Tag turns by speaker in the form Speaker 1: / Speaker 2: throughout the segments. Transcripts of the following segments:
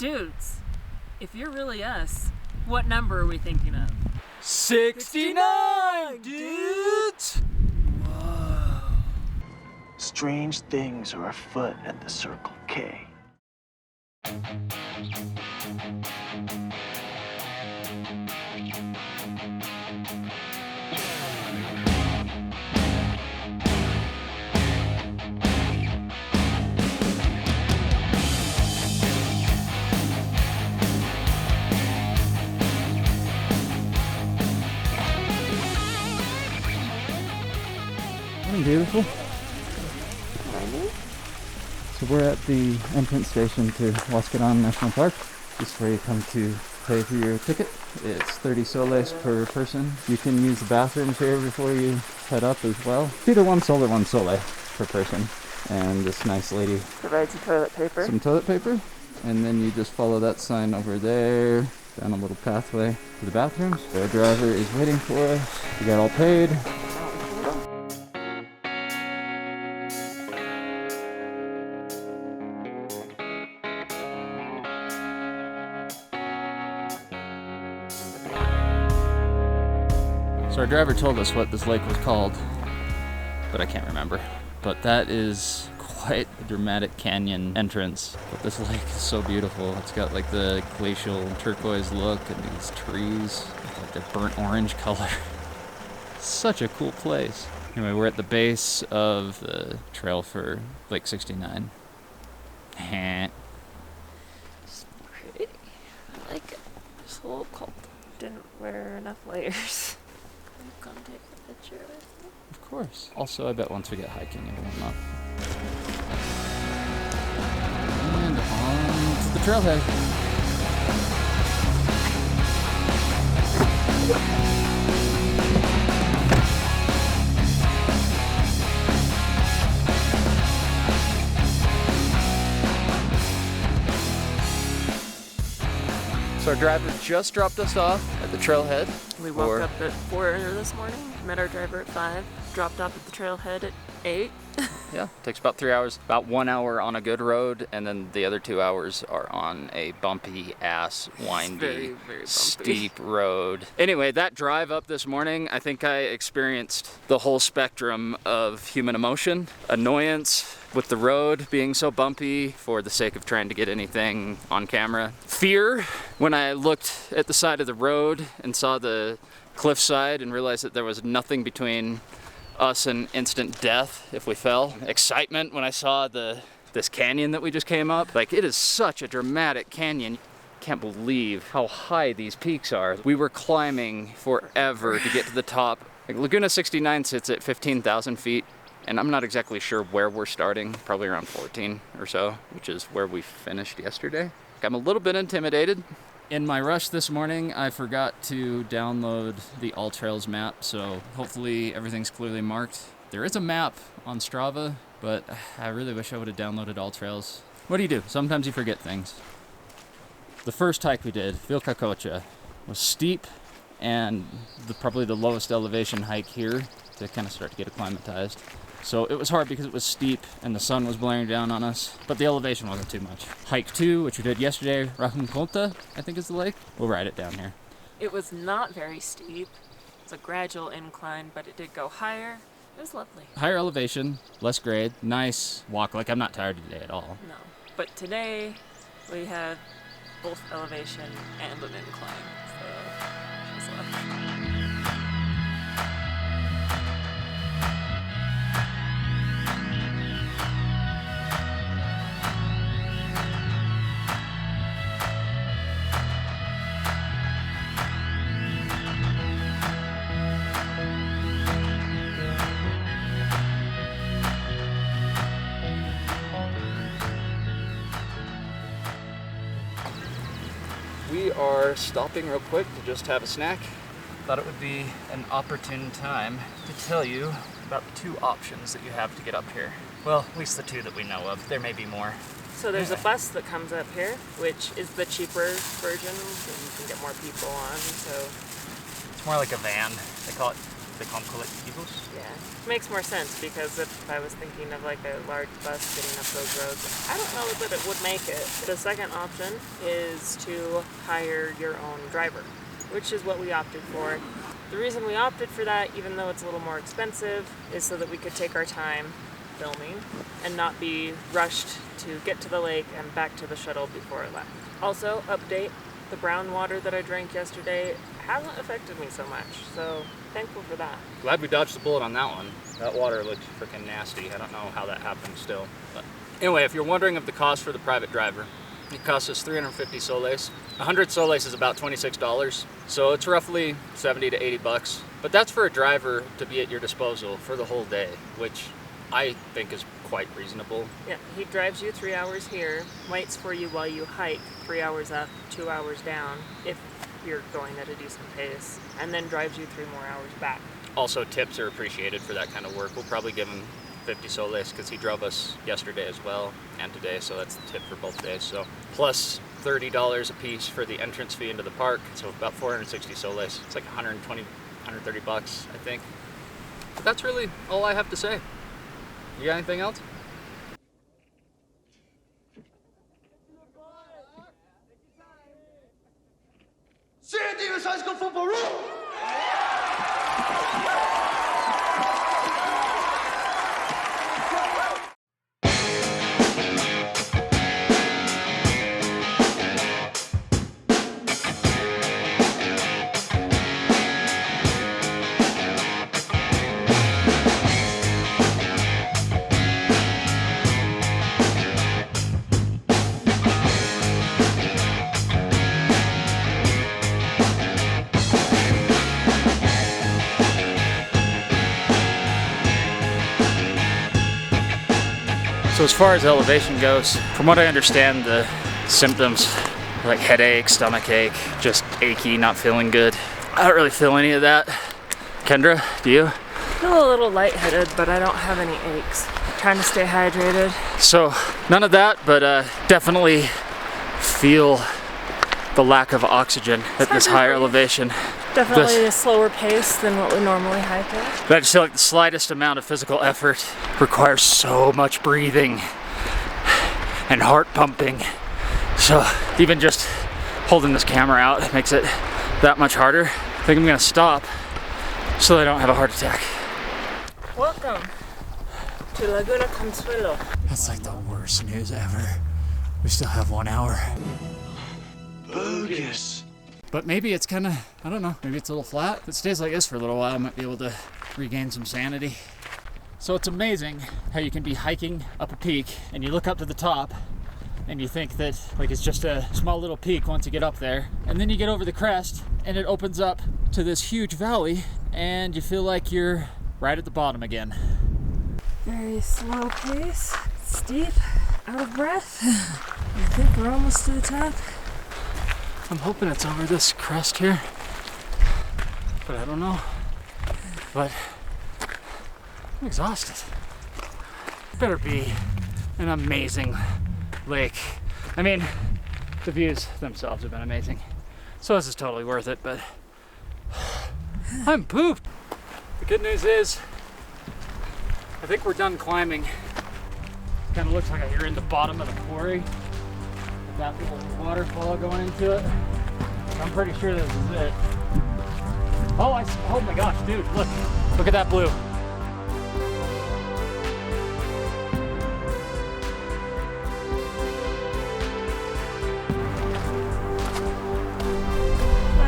Speaker 1: Dudes, if you're really us, what number are we thinking of?
Speaker 2: 69, dudes!
Speaker 3: Whoa. Strange things are afoot at the Circle K.
Speaker 4: Beautiful. So we're at the entrance station to Huascaran National Park. This is where you come to pay for your ticket. It's 30 soles per person. You can use the bathrooms here before you head up as well. It's either 1 sol or 1 sole per person. And this nice lady
Speaker 1: provides some toilet paper.
Speaker 4: Some toilet paper. And then you just follow that sign over there, down a little pathway to the bathrooms. The driver is waiting for us. We got all paid. So our driver told us what this lake was called, but I can't remember. But that is quite a dramatic canyon entrance. But this lake is so beautiful. It's got like the glacial turquoise look and these trees, like the burnt orange color. Such a cool place. Anyway, we're at the base of the trail for Lake 69.
Speaker 1: It's pretty. I like it. Just a little cold. Didn't wear enough layers. I'm gonna take a picture with you.
Speaker 4: Of course. Also, I bet once we get hiking, it will not. And on to the trailhead. So our driver just dropped us off at the trailhead.
Speaker 1: We woke up at 4 this morning, met our driver at 5, dropped off at the trailhead at 8.
Speaker 4: Yeah, takes about 3 hours, about 1 hour on a good road, and then the other 2 hours are on a bumpy ass, windy,
Speaker 1: very bumpy,
Speaker 4: steep road. Anyway, that drive up this morning, I think I experienced the whole spectrum of human emotion. Annoyance with the road being so bumpy for the sake of trying to get anything on camera. Fear when I looked at the side of the road and saw the cliffside and realized that there was nothing between us and instant death if we fell. Excitement when I saw this canyon that we just came up. Like, it is such a dramatic canyon. Can't believe how high these peaks are. We were climbing forever to get to the top. Like, Laguna 69 sits at 15,000 feet. And I'm not exactly sure where we're starting, probably around 14 or so, which is where we finished yesterday. I'm a little bit intimidated. In my rush this morning, I forgot to download the All Trails map, so hopefully everything's clearly marked. There is a map on Strava, but I really wish I would have downloaded All Trails. What do? Sometimes you forget things. The first hike we did, Vilcacocha, was steep and probably the lowest elevation hike here to kind of start to get acclimatized. So it was hard because it was steep and the sun was blaring down on us, but the elevation wasn't too much. Hike 2, which we did yesterday, Raconconta, I think is the lake. We'll ride it down here.
Speaker 1: It was not very steep. It was a gradual incline, but it did go higher. It was lovely.
Speaker 4: Higher elevation, less grade, nice walk. Like, I'm not tired today at all.
Speaker 1: No, but today we had both elevation and an incline, so it was lovely.
Speaker 4: We are stopping real quick to just have a snack. Thought it would be an opportune time to tell you about the 2 options that you have to get up here. Well, at least the 2 that we know of. There may be more.
Speaker 1: So there's a bus that comes up here, which is the cheaper version, and you can get more people on, so...
Speaker 4: It's more like a van. They call it They call them colectivos.
Speaker 1: Yeah, makes more sense because if I was thinking of like a large bus getting up those roads, I don't know that it would make it. The second option is to hire your own driver, which is what we opted for. The reason we opted for that, even though it's a little more expensive, is so that we could take our time filming and not be rushed to get to the lake and back to the shuttle before it left. Also, update, the brown water that I drank yesterday hasn't affected me so much, so thankful for that.
Speaker 4: Glad we dodged the bullet on that one. That water looked freaking nasty. I don't know how that happened still. But anyway, if you're wondering of the cost for the private driver, it costs us 350 soles. 100 soles is about $26, so it's roughly 70 to 80 bucks. But that's for a driver to be at your disposal for the whole day, which I think is quite reasonable.
Speaker 1: Yeah, he drives you 3 hours here, waits for you while you hike 3 hours up, 2 hours down, if you're going at a decent pace, and then drives you 3 more hours back. Also, tips are appreciated for that kind of work. We'll probably give him 50 soles because he drove us yesterday as well and today, so that's the tip for both days. So plus $30 a piece for the entrance fee into the park, so about 460 soles. It's like 120, 130 bucks, I think. But that's really all I have to say. You got anything else? So as far as elevation goes, from what I understand, the symptoms are like headache, stomach ache, just achy, not feeling good. I don't really feel any of that. Kendra, do you? I feel a little lightheaded, but I don't have any aches. Trying to stay hydrated.
Speaker 4: So none of that, but definitely feel the lack of oxygen at this higher elevation.
Speaker 1: Definitely a slower pace than what we normally hike at.
Speaker 4: But I just feel like the slightest amount of physical effort requires so much breathing and heart pumping. So even just holding this camera out makes it that much harder. I think I'm gonna stop so I don't have a heart attack.
Speaker 1: Welcome to Laguna Consuelo.
Speaker 4: That's like the worst news ever. We still have 1 hour.
Speaker 3: Bogus.
Speaker 4: But maybe it's kind of, I don't know, maybe it's a little flat. If it stays like this for a little while, I might be able to regain some sanity. So it's amazing how you can be hiking up a peak and you look up to the top and you think that like it's just a small little peak once you get up there. And then you get over the crest and it opens up to this huge valley and you feel like you're right at the bottom again.
Speaker 1: Very slow pace, steep, out of breath. I think we're almost to the top.
Speaker 4: I'm hoping it's over this crest here, but I don't know. But I'm exhausted. Better be an amazing lake. I mean, the views themselves have been amazing, so this is totally worth it, but I'm pooped. The good news is, I think we're done climbing. Kind of looks like you're in the bottom of the quarry. That little waterfall going into it. I'm pretty sure this is it. Oh my gosh, dude, look at that blue.
Speaker 1: Look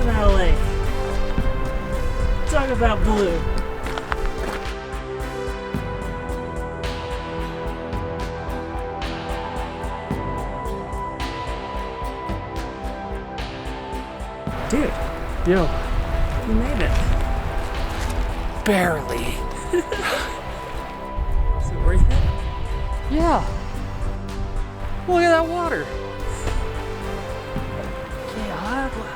Speaker 1: at that lake. Talk about blue. Dude.
Speaker 4: Yo.
Speaker 1: You made it.
Speaker 4: Barely.
Speaker 1: Is it worth it?
Speaker 4: Yeah. Look at that water. Que agua.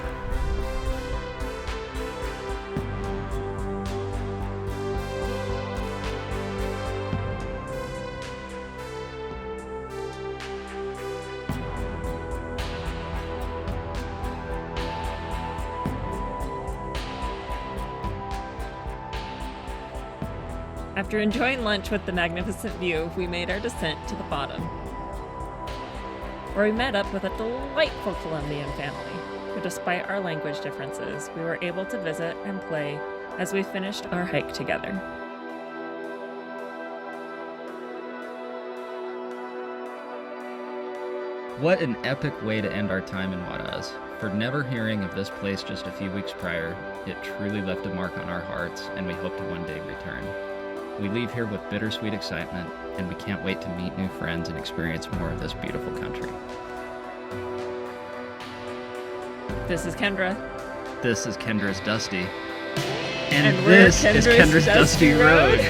Speaker 1: After enjoying lunch with the magnificent view, we made our descent to the bottom, where we met up with a delightful Colombian family, who despite our language differences, we were able to visit and play as we finished our hike together.
Speaker 4: What an epic way to end our time in Huaraz. For never hearing of this place just a few weeks prior, it truly left a mark on our hearts, and we hope to one day return. We leave here with bittersweet excitement, and we can't wait to meet new friends and experience more of this beautiful country.
Speaker 1: This is Kendra.
Speaker 4: This is Kendra's Dusty. And
Speaker 1: we're
Speaker 4: this is Kendra's Dusty Road.